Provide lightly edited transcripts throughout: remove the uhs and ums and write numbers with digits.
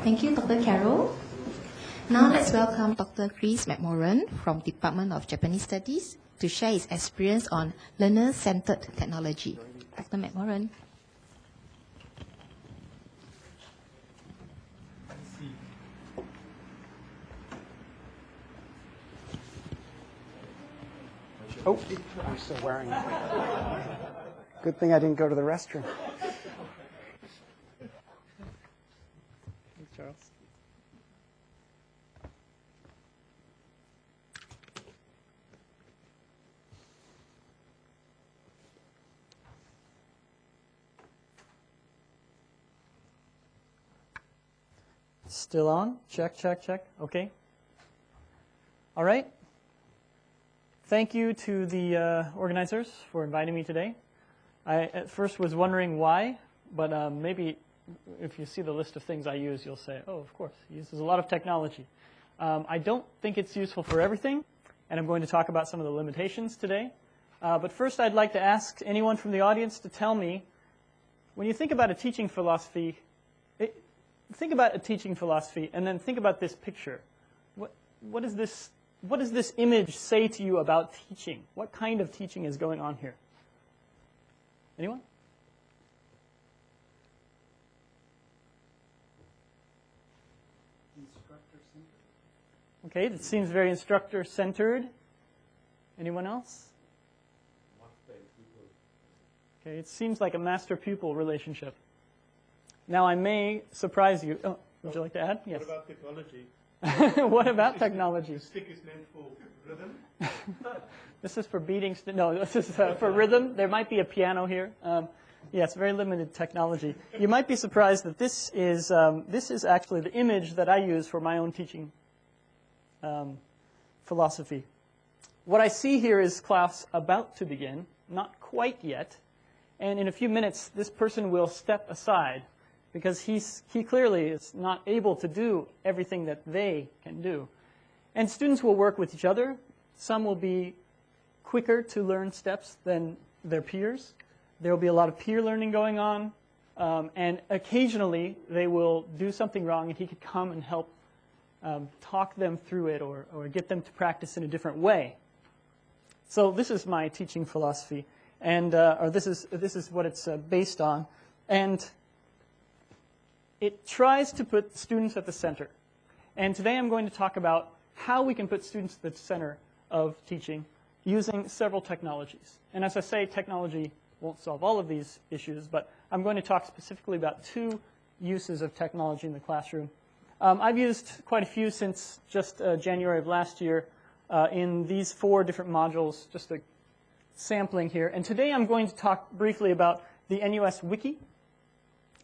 Thank you, Dr. Carol. Now let's welcome Dr. McMorran from Department of Japanese Studies to share his experience on learner-centered technology. Dr. McMorran. Oh, I'm still wearing it. Good thing I didn't go to the restroom. Hey, Charles. Still on? Check, check, check. Okay. All right. Thank you to the organizers for inviting me today. I at first was wondering why, but maybe if you see the list of things I use, you'll say, oh, of course, he uses a lot of technology. I don't think it's useful for everything, and I'm going to talk about some of the limitations today. But first, I'd like to ask anyone from the audience to tell me, when you think about a teaching philosophy, think about a teaching philosophy, and then think about this picture. What does this image say to you about teaching? What kind of teaching is going on here? Anyone? Instructor-centered. Okay, it seems very instructor-centered. Anyone else? Okay, it seems like a master-pupil relationship. Now, I may surprise you. Oh, would you like to add? Yes. What about technology? What about technology? The stick is meant for rhythm. This is for beating. No, this is for rhythm. There might be a piano here. Yes, very limited technology. You might be surprised that this is actually the image that I use for my own teaching philosophy. What I see here is class about to begin, not quite yet, and in a few minutes, this person will step aside, because he clearly is not able to do everything that they can do. And students will work with each other. Some will be quicker to learn steps than their peers. There will be a lot of peer learning going on. And occasionally, they will do something wrong, and he could come and help talk them through it or get them to practice in a different way. So this is my teaching philosophy, and or this is what it's based on. And it tries to put students at the center. And today I'm going to talk about how we can put students at the center of teaching using several technologies. And as I say, technology won't solve all of these issues, but I'm going to talk specifically about two uses of technology in the classroom. I've used quite a few since just January of last year in these 4 different modules, just a sampling here. And today I'm going to talk briefly about the NUS Wiki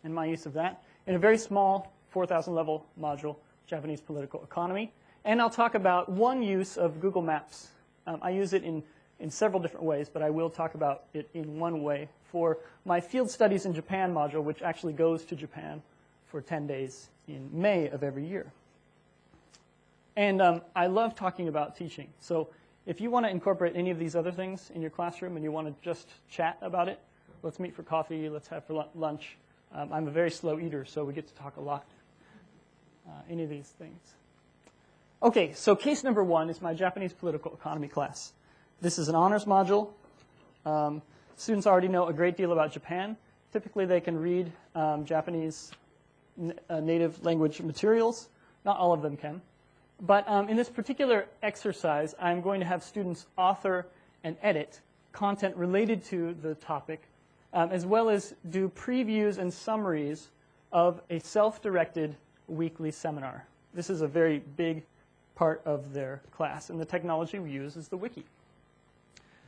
and my use of that, in a very small 4,000 level module, Japanese political economy. And I'll talk about one use of Google Maps. I use it in several different ways, but I will talk about it in one way for my Field Studies in Japan module, which actually goes to Japan for 10 days in May of every year. And I love talking about teaching. So if you want to incorporate any of these other things in your classroom and you want to just chat about it, let's meet for coffee, let's have for lunch. I'm a very slow eater, so we get to talk a lot. Any of these things. Okay, so case number 1 is my Japanese political economy class. This is an honors module. Students already know a great deal about Japan. Typically, they can read Japanese native language materials. Not all of them can. But in this particular exercise, I'm going to have students author and edit content related to the topic, as well as do previews and summaries of a self-directed weekly seminar. This is a very big part of their class, and the technology we use is the wiki.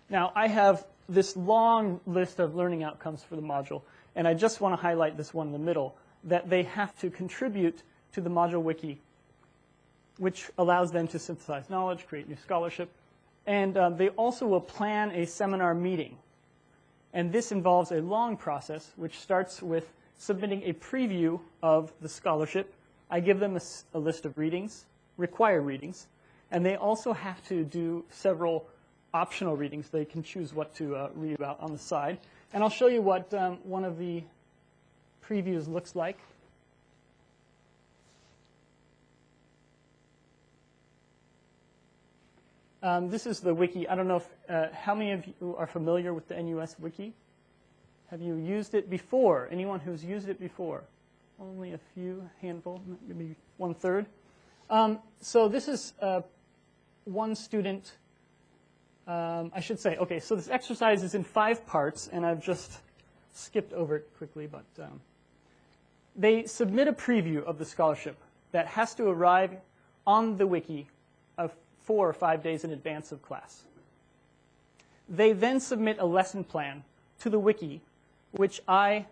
Now, I have this long list of learning outcomes for the module, and I just want to highlight this one in the middle, that they have to contribute to the module wiki, which allows them to synthesize knowledge, create new scholarship, and they also will plan a seminar meeting. And this involves a long process, which starts with submitting a preview of the scholarship. I give them a list of readings, required readings, and they also have to do several optional readings. They can choose what to read about on the side. And I'll show you what one of the previews looks like. This is the wiki. I don't know if, how many of you are familiar with the NUS Wiki? Have you used it before? Anyone who's used it before? Only a few, handful, maybe 1/3. So this is one student. I should say, okay, so this exercise is in 5 parts, and I've just skipped over it quickly, but they submit a preview of the scholarship that has to arrive on the wiki of 4 or 5 days in advance of class. They then submit a lesson plan to the wiki, which I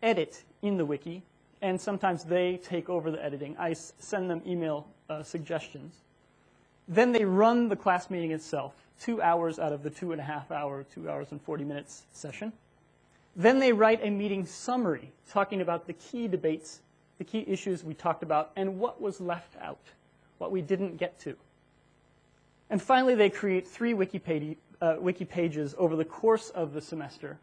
edit in the wiki, and sometimes they take over the editing. I send them email suggestions. Then they run the class meeting itself, 2 hours out of the 2.5-hour, 2 hours and 40 minutes session. Then they write a meeting summary talking about the key debates, the key issues we talked about, and what was left out, what we didn't get to. And finally, they create 3 wiki pages over the course of the semester,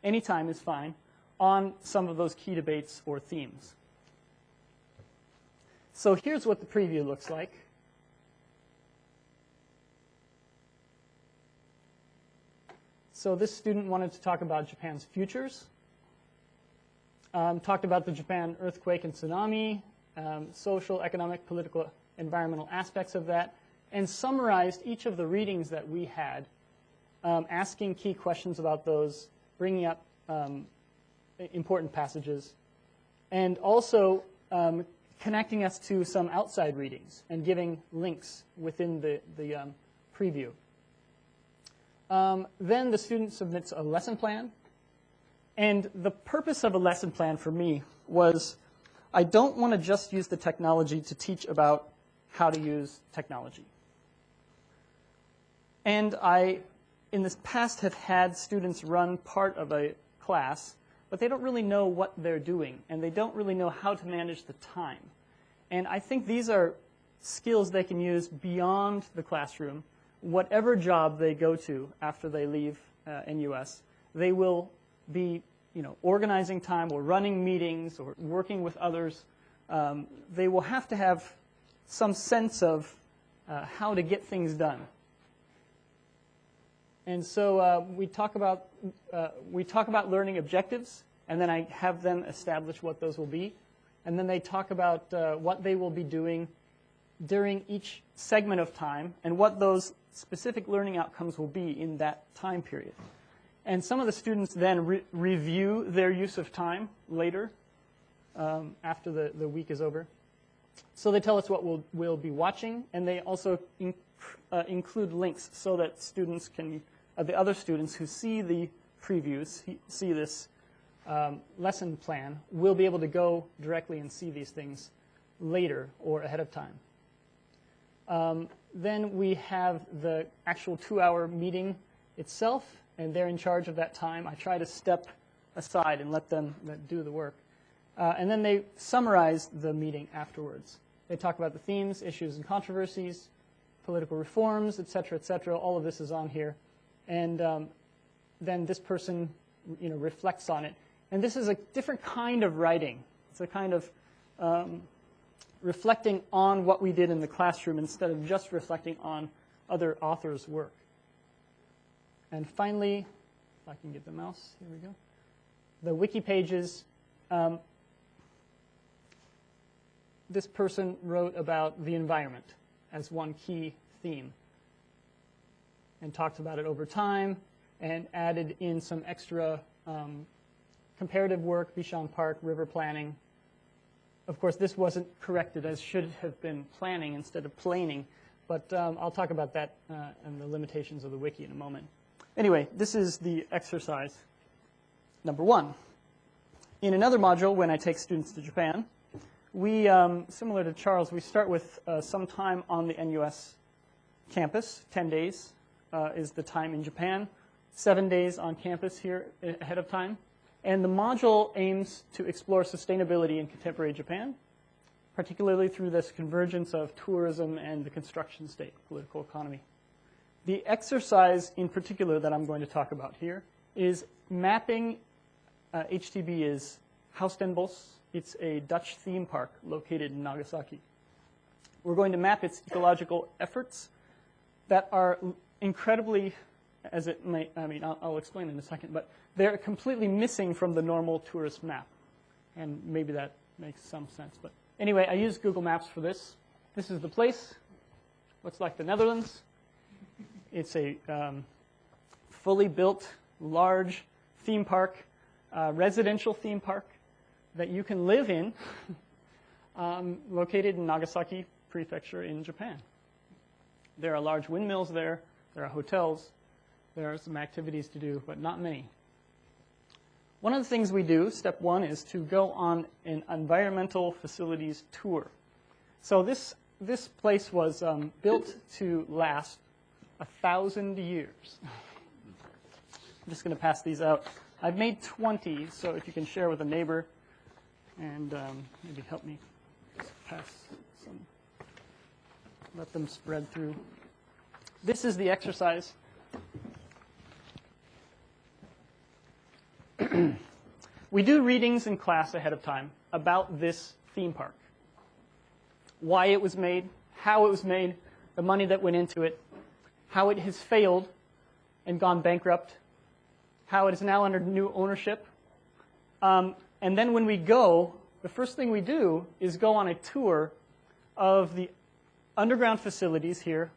any time is fine, on some of those key debates or themes. So here's what the preview looks like. So this student wanted to talk about Japan's futures, talked about the Japan earthquake and tsunami, social, economic, political, environmental aspects of that, and summarized each of the readings that we had, asking key questions about those, bringing up important passages, and also connecting us to some outside readings and giving links within the preview. Then the student submits a lesson plan. And the purpose of a lesson plan for me was I don't want to just use the technology to teach about how to use technology. And I, in this past, have had students run part of a class, but they don't really know what they're doing, and they don't really know how to manage the time. And I think these are skills they can use beyond the classroom. Whatever job they go to after they leave NUS, they will be, organizing time or running meetings or working with others. They will have to have some sense of how to get things done. And so we talk about learning objectives, and then I have them establish what those will be, and then they talk about what they will be doing during each segment of time and what those specific learning outcomes will be in that time period. And some of the students then review their use of time later after the week is over. So they tell us what we'll be watching, and they also include links so that students can, the other students who see the previews, see this lesson plan, will be able to go directly and see these things later or ahead of time. Then we have the actual 2-hour meeting itself, and they're in charge of that time. I try to step aside and let them do the work. And then they summarize the meeting afterwards. They talk about the themes, issues, and controversies, political reforms, et cetera, all of this is on here. And then this person reflects on it. And this is a different kind of writing. It's a kind of reflecting on what we did in the classroom instead of just reflecting on other authors' work. And finally, if I can get the mouse, here we go. The wiki pages. This person wrote about the environment as one key theme and talked about it over time and added in some extra comparative work, Bishan Park, river planning. Of course, this wasn't corrected as should have been planning instead of planing, but I'll talk about that and the limitations of the wiki in a moment. Anyway, this is the exercise number 1. In another module, when I take students to Japan, we, similar to Charles, we start with some time on the NUS campus. 10 days is the time in Japan, 7 days on campus here ahead of time. And the module aims to explore sustainability in contemporary Japan, particularly through this convergence of tourism and the construction state, political economy. The exercise in particular that I'm going to talk about here is mapping. HTB is Haus den Bos. It's a Dutch theme park located in Nagasaki. We're going to map its ecological efforts that are incredibly, as it may, I mean, I'll explain in a second, but they're completely missing from the normal tourist map. And maybe that makes some sense. But anyway, I use Google Maps for this. This is the place. Looks like the Netherlands. It's a fully built, large theme park, residential theme park that you can live in, located in Nagasaki Prefecture in Japan. There are large windmills there. There are hotels. There are some activities to do, but not many. One of the things we do, step one, is to go on an environmental facilities tour. So this place was built to last 1,000 years. I'm just going to pass these out. I've made 20, so if you can share with a neighbor and maybe help me pass some, let them spread through. This is the exercise. We do readings in class ahead of time about this theme park. Why it was made, how it was made, the money that went into it, how it has failed and gone bankrupt, how it is now under new ownership. And then when we go, the first thing we do is go on a tour of the underground facilities here,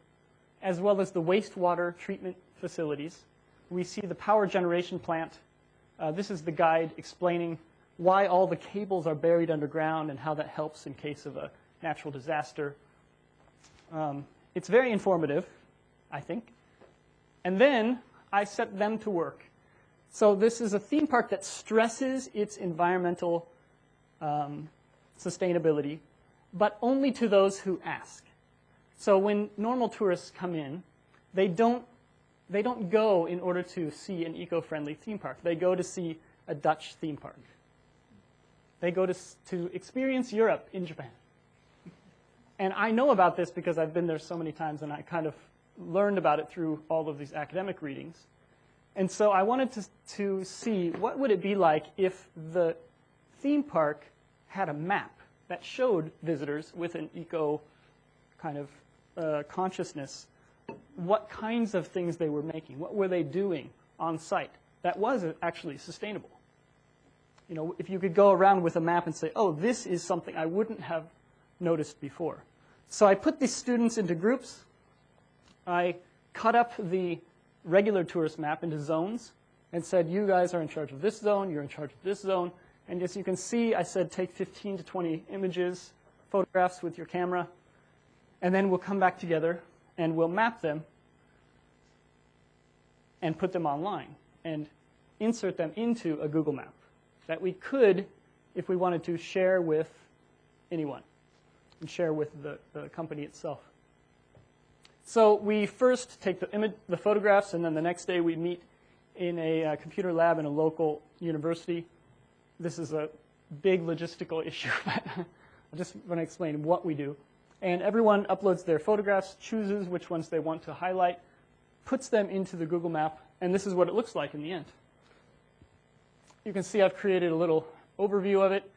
as well as the wastewater treatment facilities. We see the power generation plant. This is the guide explaining why all the cables are buried underground and how that helps in case of a natural disaster. It's very informative, I think. And then I set them to work. So this is a theme park that stresses its environmental sustainability, but only to those who ask. So when normal tourists come in, they don't go in order to see an eco-friendly theme park. They go to see a Dutch theme park. They go to experience Europe in Japan. And I know about this because I've been there so many times, and I kind of learned about it through all of these academic readings. And so I wanted to see what would it be like if the theme park had a map that showed visitors with an eco kind of consciousness what kinds of things they were making, what were they doing on site that was actually sustainable. You know, if you could go around with a map and say, oh, this is something I wouldn't have noticed before. So I put these students into groups. I cut up the regular tourist map into zones and said, you guys are in charge of this zone, you're in charge of this zone. And as you can see, I said, take 15 to 20 images, photographs with your camera, and then we'll come back together and we'll map them and put them online and insert them into a Google map that we could, if we wanted to, share with anyone and share with the company itself. So we first take the photographs, and then the next day we meet in a computer lab in a local university. This is a big logistical issue, but I just want to explain what we do. And everyone uploads their photographs, chooses which ones they want to highlight, puts them into the Google map, and this is what it looks like in the end. You can see I've created a little overview of it.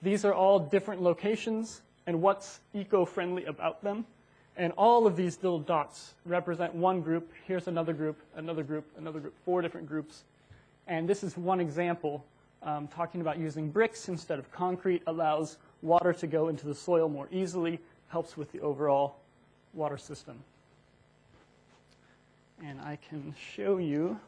These are all different locations and what's eco-friendly about them. And all of these little dots represent one group. Here's another group, another group, another group, 4 different groups. And this is one example talking about using bricks instead of concrete, allows water to go into the soil more easily, helps with the overall water system. And I can show you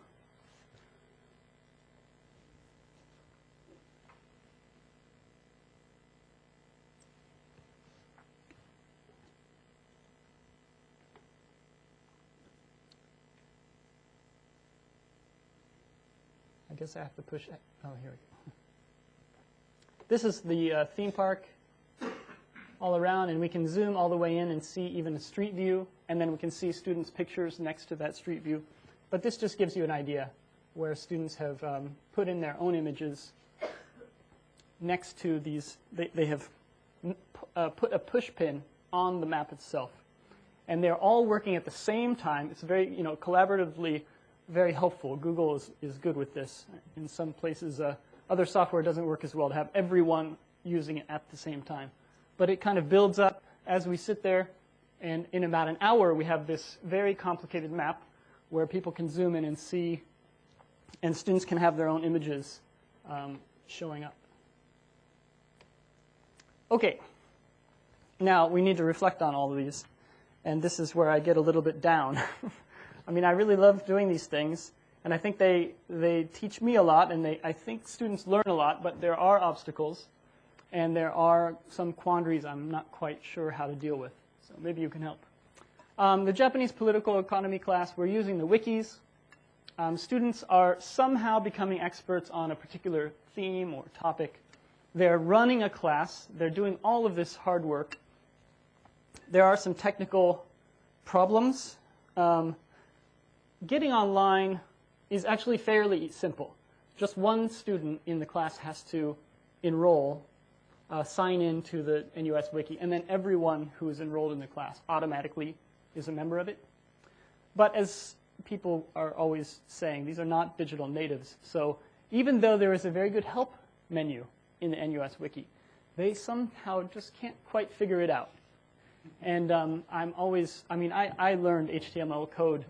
I guess I have to push it. Oh, here we go. This is the theme park all around, and we can zoom all the way in and see even a street view, and then we can see students' pictures next to that street view. But this just gives you an idea where students have put in their own images next to these. They have put a push pin on the map itself, and they're all working at the same time. It's very, collaboratively very helpful. Google is good with this. In some places, other software doesn't work as well to have everyone using it at the same time. But it kind of builds up as we sit there, And in about an hour, we have this very complicated map where people can zoom in and see, and students can have their own images showing up. Okay, now we need to reflect on all of these, and this is where I get a little bit down. I mean, I really love doing these things, and I think they teach me a lot, and I think students learn a lot, but there are obstacles, and there are some quandaries I'm not quite sure how to deal with. So maybe you can help. The Japanese political economy class, we're using the wikis. Students are somehow becoming experts on a particular theme or topic. They're running a class. They're doing all of this hard work. There are some technical problems. Getting online is actually fairly simple. Just one student in the class has to enroll, sign in to the NUS Wiki, and then everyone who is enrolled in the class automatically is a member of it. But as people are always saying, these are not digital natives. So even though there is a very good help menu in the NUS Wiki, they somehow just can't quite figure it out. And I learned HTML code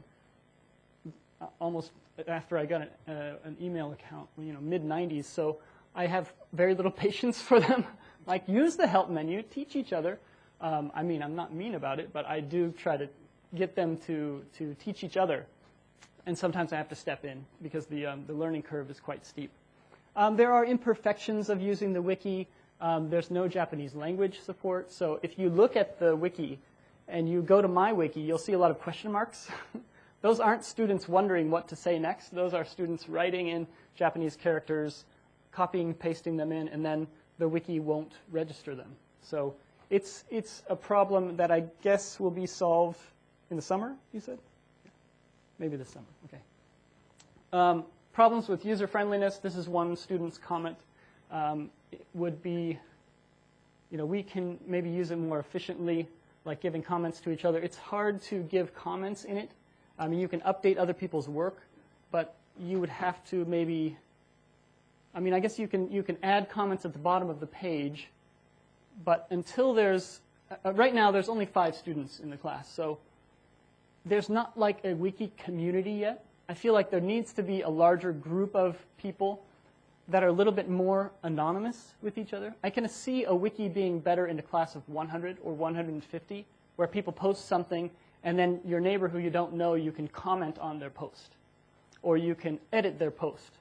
almost after I got an email account, mid-90s. So I have very little patience for them. Like, use the help menu, teach each other. I'm not mean about it, but I do try to get them to teach each other. And sometimes I have to step in because the learning curve is quite steep. There are imperfections of using the wiki. There's no Japanese language support. So if you look at the wiki and you go to my wiki, you'll see a lot of question marks. Those aren't students wondering what to say next. Those are students writing in Japanese characters, copying, pasting them in, and then the wiki won't register them. So it's a problem that I guess will be solved in the summer, you said? Maybe this summer, okay. Problems with user-friendliness. This is one student's comment. It would be, we can maybe use it more efficiently, like giving comments to each other. It's hard to give comments in it. I mean, you can update other people's work, but you would have to maybe, I guess you can add comments at the bottom of the page, but until there's, right now there's only 5 students in the class, so there's not like a wiki community yet. I feel like there needs to be a larger group of people that are a little bit more anonymous with each other. I can see a wiki being better in a class of 100 or 150, where people post something, and then your neighbor who you don't know, you can comment on their post, or you can edit their post.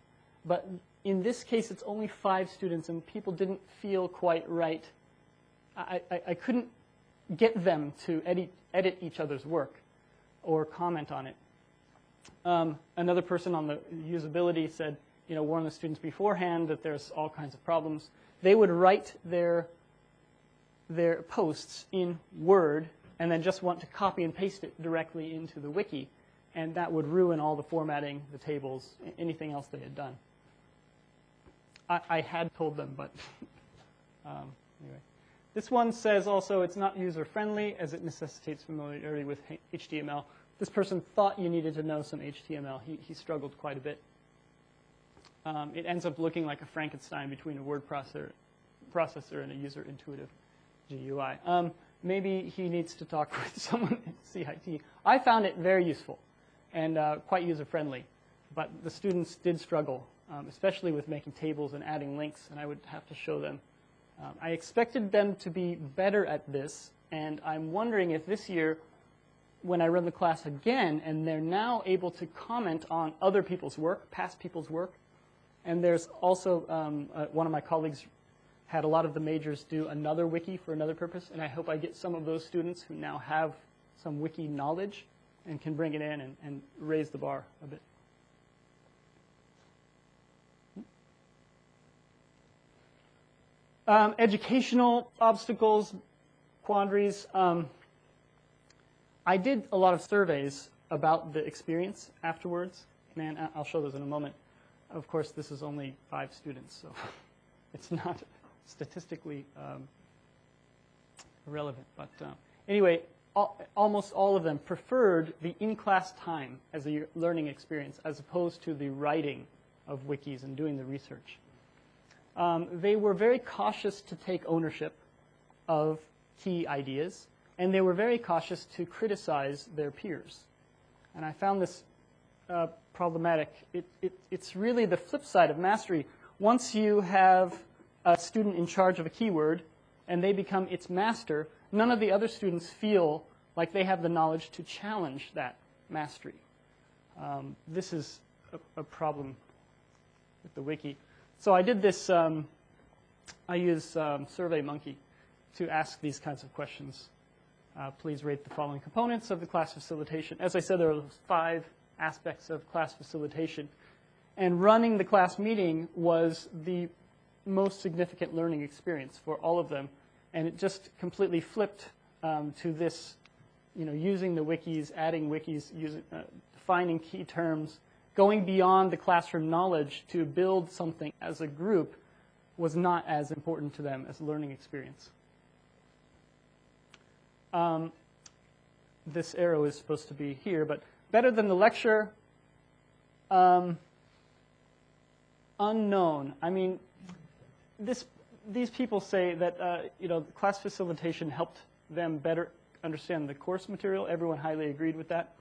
But in this case, it's only 5 students, and people didn't feel quite right. I couldn't get them to edit each other's work or comment on it. Another person on the usability said, warn the students beforehand that there's all kinds of problems. They would write their posts in Word and then just want to copy and paste it directly into the wiki, and that would ruin all the formatting, the tables, anything else they had done. I had told them, but anyway. This one says also it's not user-friendly as it necessitates familiarity with HTML. This person thought you needed to know some HTML. He struggled quite a bit. It ends up looking like a Frankenstein between a word processor and a user-intuitive GUI. Maybe he needs to talk with someone at CIT. I found it very useful and quite user-friendly, but the students did struggle, especially with making tables and adding links, and I would have to show them. I expected them to be better at this, and I'm wondering if this year, when I run the class again, and they're now able to comment on other people's work, past people's work, and there's also one of my colleagues had a lot of the majors do another wiki for another purpose, and I hope I get some of those students who now have some wiki knowledge and can bring it in and raise the bar a bit. Educational obstacles, quandaries. I did a lot of surveys about the experience afterwards, and I'll show those in a moment. Of course, this is only 5 students, so it's not statistically relevant. But anyway, almost all of them preferred the in-class time as a learning experience as opposed to the writing of wikis and doing the research. They were very cautious to take ownership of key ideas. and they were very cautious to criticize their peers. And I found this problematic. It's really the flip side of mastery. Once you have a student in charge of a keyword and they become its master, none of the other students feel like they have the knowledge to challenge that mastery. This is a problem with the wiki. So I did this, I used SurveyMonkey to ask these kinds of questions. Please rate the following components of the class facilitation. As I said, there are 5 aspects of class facilitation. And running the class meeting was the most significant learning experience for all of them. And it just completely flipped to this, using the wikis, adding wikis, defining key terms, going beyond the classroom knowledge to build something as a group was not as important to them as a learning experience. This arrow is supposed to be here, but better than the lecture, unknown. I mean, these people say that class facilitation helped them better understand the course material. Everyone highly agreed with that.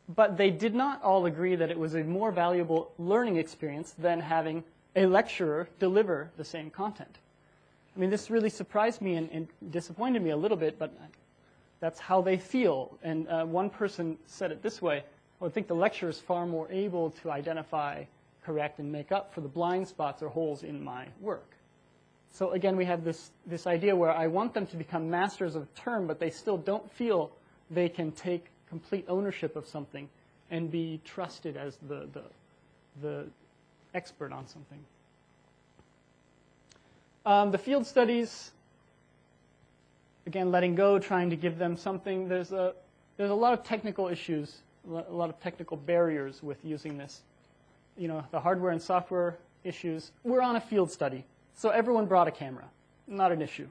But they did not all agree that it was a more valuable learning experience than having a lecturer deliver the same content. I mean, this really surprised me and disappointed me a little bit, but that's how they feel. And one person said it this way: I think the lecturer is far more able to identify, correct, and make up for the blind spots or holes in my work. So again, we have this idea where I want them to become masters of a term, but they still don't feel they can take complete ownership of something and be trusted as the expert on something. The field studies, again, letting go, trying to give them something. There's a lot of technical issues, a lot of technical barriers with using this. The hardware and software issues. We're on a field study, so everyone brought a camera. Not an issue.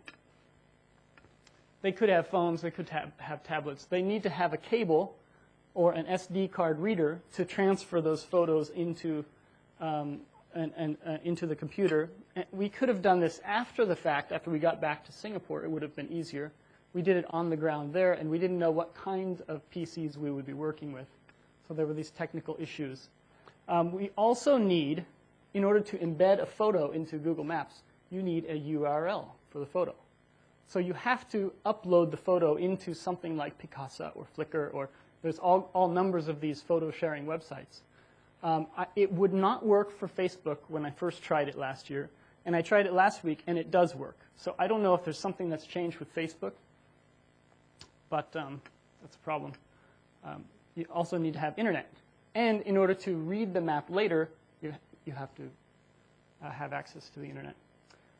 They could have phones, they could have tablets. They need to have a cable or an SD card reader to transfer those photos into into the computer. And we could have done this after the fact, after we got back to Singapore. It would have been easier. We did it on the ground there, and we didn't know what kind of PCs we would be working with. So there were these technical issues. We also need, in order to embed a photo into Google Maps, you need a URL for the photo. So you have to upload the photo into something like Picasa or Flickr, or there's all numbers of these photo sharing websites. It would not work for Facebook when I first tried it last year, and I tried it last week, and it does work. So I don't know if there's something that's changed with Facebook, but that's a problem. You also need to have internet. And in order to read the map later, you have to have access to the internet.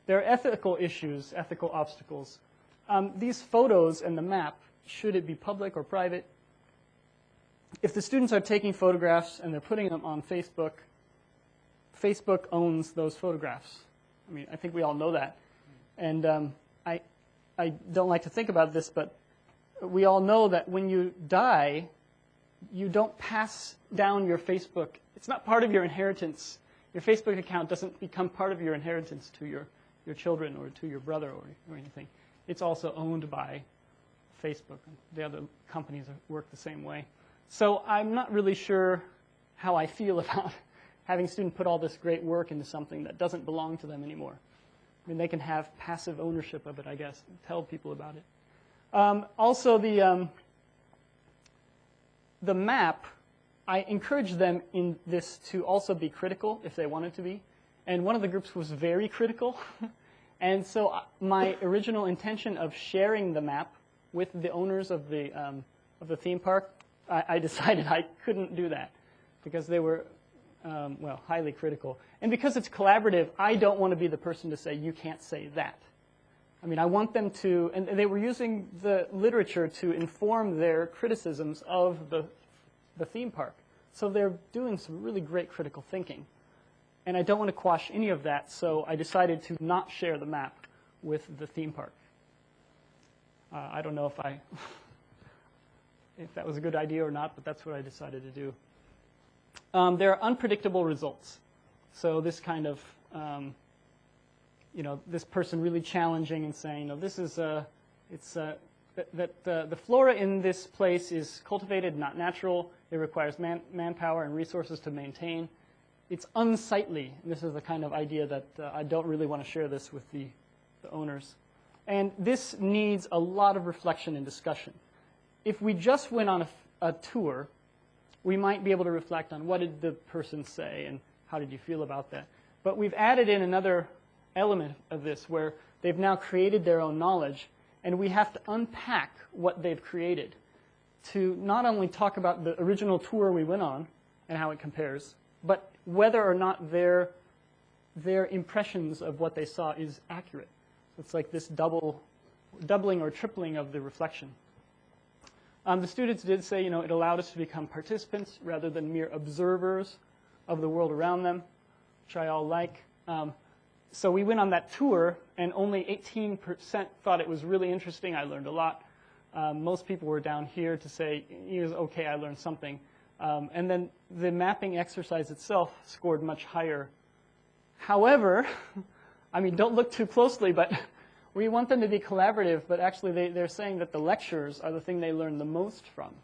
There are ethical issues, ethical obstacles. These photos and the map, should it be public or private? If the students are taking photographs and they're putting them on Facebook, Facebook owns those photographs. I mean, I think we all know that. And I don't like to think about this, but we all know that when you die, you don't pass down your Facebook. It's not part of your inheritance. Your Facebook account doesn't become part of your inheritance to your children or to your brother or anything. It's also owned by Facebook. The other companies work the same way. So I'm not really sure how I feel about having students put all this great work into something that doesn't belong to them anymore. I mean, they can have passive ownership of it, I guess, and tell people about it. Also, the map, I encouraged them in this to also be critical if they wanted to be. And one of the groups was very critical. And so my original intention of sharing the map with the owners of the theme park, I decided I couldn't do that because they were, well, highly critical. And because it's collaborative, I don't want to be the person to say, you can't say that. I mean, I want them to, and they were using the literature to inform their criticisms of the theme park. So they're doing some really great critical thinking. And I don't want to quash any of that, so I decided to not share the map with the theme park. I don't know if that was a good idea or not, but that's what I decided to do. There are unpredictable results. So this kind of, this person really challenging and saying, this is It's the flora in this place is cultivated, not natural. It requires manpower and resources to maintain. It's unsightly. This is the kind of idea that I don't really want to share this with the owners. And this needs a lot of reflection and discussion. If we just went on a tour, we might be able to reflect on what did the person say and how did you feel about that. But we've added in another element of this where they've now created their own knowledge, and we have to unpack what they've created to not only talk about the original tour we went on and how it compares, but whether or not their impressions of what they saw is accurate. It's like this doubling or tripling of the reflection. The students did say, it allowed us to become participants rather than mere observers of the world around them, which I all like. So we went on that tour, and only 18% thought it was really interesting. I learned a lot. Most people were down here to say, it was okay, I learned something. And then the mapping exercise itself scored much higher. However, don't look too closely, but we want them to be collaborative, but actually they're saying that the lectures are the thing they learn the most from,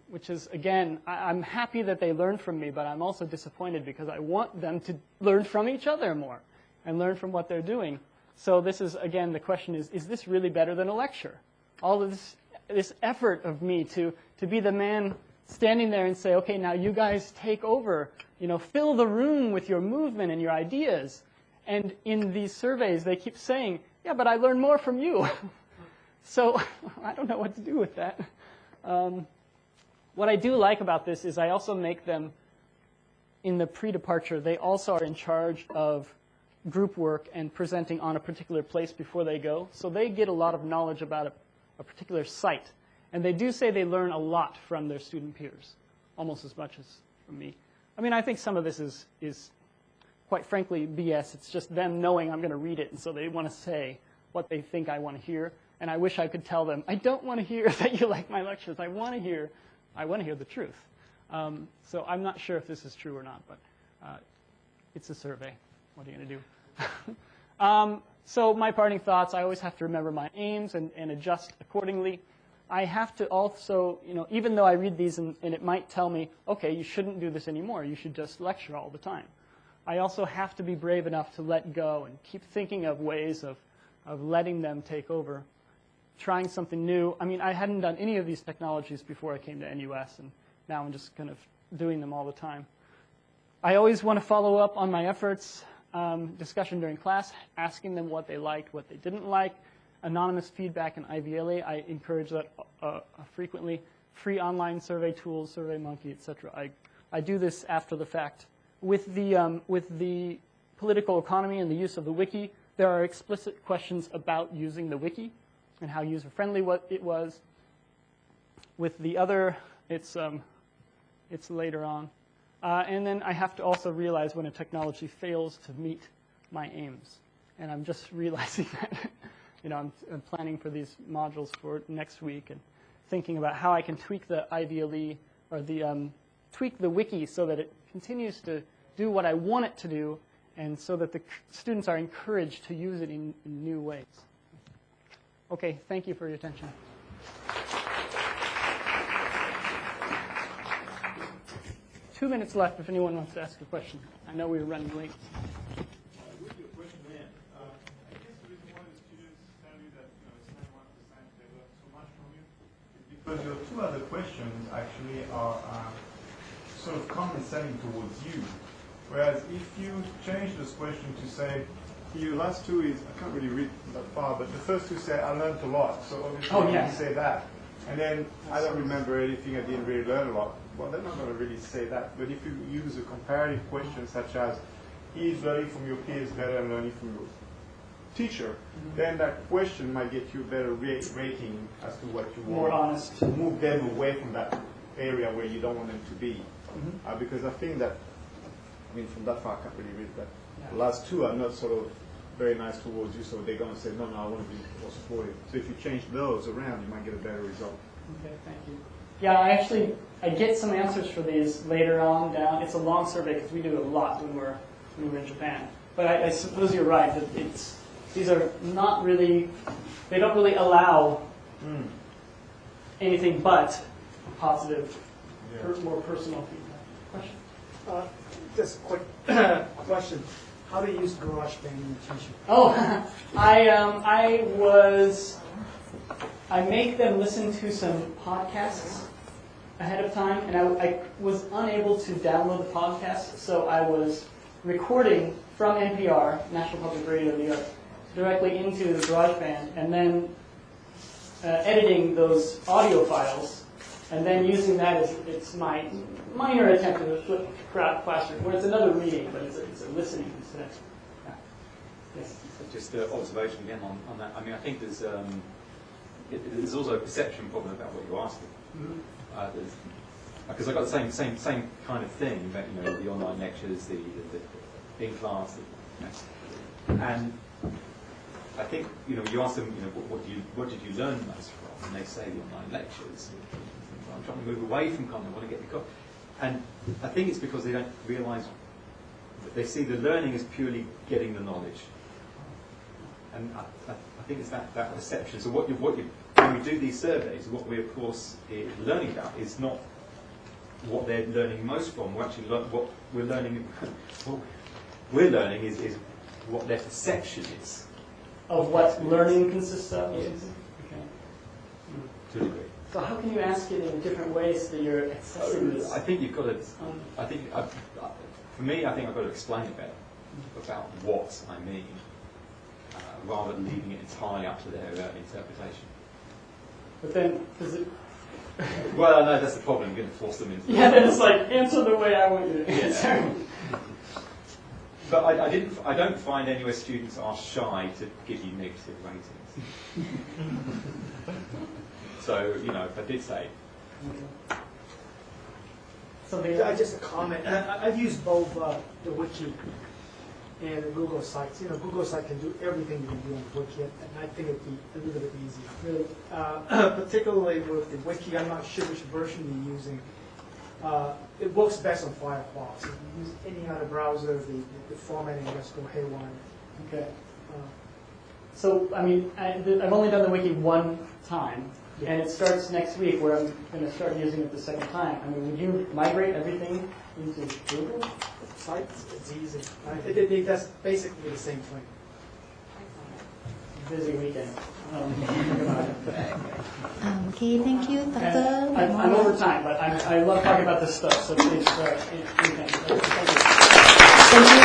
which is, again, I'm happy that they learn from me, but I'm also disappointed because I want them to learn from each other more and learn from what they're doing. So this is, again, the question is this really better than a lecture? All of this effort of me to be the man standing there and say, okay, now you guys take over, fill the room with your movement and your ideas. And in these surveys, they keep saying, yeah, but I learned more from you. So I don't know what to do with that. What I do like about this is I also make them, in the pre-departure, they also are in charge of group work and presenting on a particular place before they go. So they get a lot of knowledge about a particular site. And they do say they learn a lot from their student peers, almost as much as from me. I think some of this is quite frankly, BS. It's just them knowing I'm going to read it, and so they want to say what they think I want to hear. And I wish I could tell them, I don't want to hear that you like my lectures. I want to hear the truth. So I'm not sure if this is true or not, but it's a survey. What are you going to do? So my parting thoughts, I always have to remember my aims and adjust accordingly. I have to also, even though I read these and it might tell me, okay, you shouldn't do this anymore. You should just lecture all the time. I also have to be brave enough to let go and keep thinking of ways of letting them take over, trying something new. I hadn't done any of these technologies before I came to NUS, and now I'm just kind of doing them all the time. I always want to follow up on my efforts, discussion during class, asking them what they liked, what they didn't like, anonymous feedback in IVLA. I encourage that frequently. Free online survey tools, SurveyMonkey, etc. I do this after the fact. With the political economy and the use of the wiki, there are explicit questions about using the wiki and how user-friendly it was. With the other, it's later on. And then I have to also realize when a technology fails to meet my aims. And I'm just realizing that. I'm planning for these modules for next week and thinking about how I can tweak the IVLE or tweak the wiki so that it continues to do what I want it to do, and so that the students are encouraged to use it in new ways. Okay, thank you for your attention. 2 minutes left if anyone wants to ask a question. I know we were running late. With your question there, I guess the reason why the students tell you that it's 91% they learn so much from you is because your two other questions actually are sort of condescending towards you. Whereas if you change this question to say, your last two is, I can't really read that far, but the first two say, I learned a lot. So obviously you say that. And then, I don't remember anything, I didn't really learn a lot. Well, they're not going to really say that. But if you use a comparative question such as, is learning from your peers better than learning from your teacher, then that question might get you a better rating as to what you want. More honest. To move them away from that area where you don't want them to be. Because I think that, from that far I can't really read that. The last two are not sort of very nice towards you, so they're going to say, no, I want to be more supportive. So if you change those around, you might get a better result. Okay, thank you. Yeah, I get some answers for these later on down. It's a long survey because we do a lot when we're in Japan. But I suppose you're right that these are not really, they don't really allow anything but positive, more personal feedback. Question? Just a quick question. How do you use GarageBand in teaching? Oh, I make them listen to some podcasts ahead of time, and I was unable to download the podcast, so I was recording from NPR, National Public Radio of New York, directly into the GarageBand, and then editing those audio files, and then using that as it's my minor attempt at a flip classroom, where it's another reading, but it's a listening instead. Yeah. Yes. Just observation again on that. I mean, I think there's also a perception problem about what you're asking. Because I got the same kind of thing that, you know, the online lectures, the in class, and I think, you know, you ask them, you know, what did you learn most from, and they say the online lectures. I'm trying to move away from content. I want to get the content, and I think it's because they don't realise that they see the learning as purely getting the knowledge, and I think it's that perception. So when we do these surveys, what we're of course learning about is not what they're learning most from. We're actually what we're learning. What we're learning is what their perception is of what learning consists of. Yes. Okay. To a degree. So how can you ask it in different ways that you're accessing this? I think you've got to. For me, I think I've got to explain it better about what I mean, rather than leaving it entirely up to their interpretation. But then, does it? Well, no, that's the problem. You're going to force them into. Yeah, then it's like answer the way I want you to answer. But I don't find NUS students are shy to give you negative ratings. So, you know, if I did say. Something. Just a comment. I've used both the Wiki and the Google sites. You know, Google site can do everything you can do on the Wiki, and I think it'd be a little bit easier. Really, particularly with the Wiki, I'm not sure which version you're using. It works best on Firefox. If you use any other browser, the formatting just go haywire. Okay. So, I mean, I've only done the Wiki one time, and it starts next week, where I'm going to start using it the second time. I mean, would you migrate everything into Google? Sites, it's easy. That's basically the same thing. Busy weekend. Okay, thank you, Dr. I'm over time, but I love talking about this stuff, so please, thank you. Thank you.